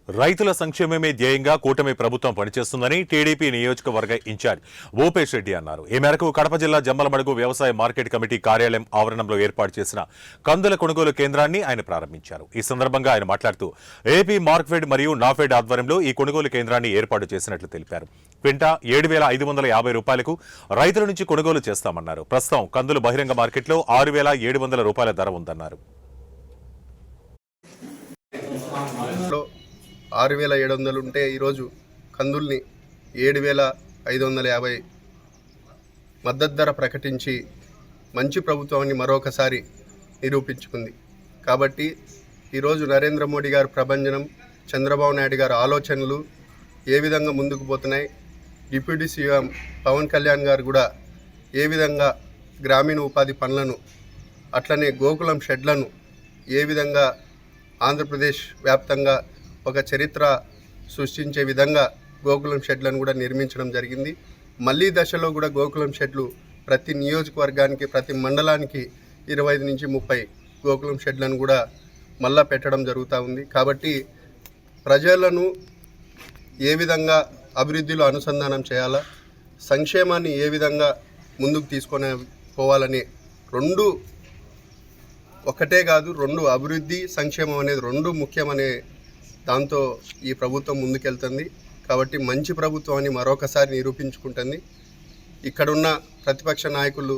రైతుల సంక్షేమమే ధ్యేయంగా కూటమి ప్రభుత్వం పనిచేస్తుందని టీడీపీ నియోజకవర్గ ఇన్ఛార్జ్ ఓపేష్ రెడ్డి అన్నారు. ఈ మేరకు కడప జిల్లా జమ్మలమడుగు వ్యవసాయ మార్కెట్ కమిటీ కార్యాలయం ఆవరణంలో ఏర్పాటు చేసిన కందుల కొనుగోలు కేంద్రాన్ని ఆయన ప్రారంభించారు. ఈ సందర్భంగా ఆయన మాట్లాడుతూ ఏపీ మార్క్ఫెడ్ మరియు నాఫెడ్ ఆధ్వర్యంలో ఈ కొనుగోలు కేంద్రాన్ని ఏర్పాటు చేసినట్లు తెలిపారు. క్వింటా 7,550 రూపాయలకు రైతుల నుంచి కొనుగోలు చేస్తామన్నారు. ప్రస్తుతం కందులు బహిరంగ మార్కెట్లో 6,700 రూపాయల ధర ఉందన్నారు. 6,700 ఉంటే ఈరోజు కందుల్ని 7,550 మద్దతు ధర ప్రకటించి మంచి ప్రభుత్వాన్ని మరొకసారి నిరూపించుకుంది. కాబట్టి ఈరోజు నరేంద్ర మోడీ గారి ప్రభంజనం, చంద్రబాబు నాయుడు గారి ఆలోచనలు ఏ విధంగా ముందుకు పోతున్నాయి, డిప్యూటీ సీఎం పవన్ కళ్యాణ్ గారు కూడా ఏ విధంగా గ్రామీణ ఉపాధి పనులను అట్లనే గోకులం షెడ్లను ఏ విధంగా ఆంధ్రప్రదేశ్ వ్యాప్తంగా ఒక చరిత్ర సృష్టించే విధంగా గోకులం షెడ్లను కూడా నిర్మించడం జరిగింది. మళ్ళీ దశలో కూడా గోకులం షెడ్లు ప్రతి నియోజకవర్గానికి, ప్రతి మండలానికి 25 నుంచి 30 గోకులం షెడ్లను కూడా మళ్ళా పెట్టడం జరుగుతూ ఉంది. కాబట్టి ప్రజలను ఏ విధంగా అభివృద్ధిలో అనుసంధానం చేయాలా, సంక్షేమాన్ని ఏ విధంగా ముందుకు తీసుకొని పోవాలని రెండు ఒకటే కాదు, రెండు అభివృద్ధి సంక్షేమం అనేది రెండు ముఖ్యమనే దాంతో ఈ ప్రభుత్వం ముందుకెళ్తుంది. కాబట్టి మంచి ప్రభుత్వాన్ని మరొకసారి నిరూపించుకుంటుంది. ఇక్కడున్న ప్రతిపక్ష నాయకులు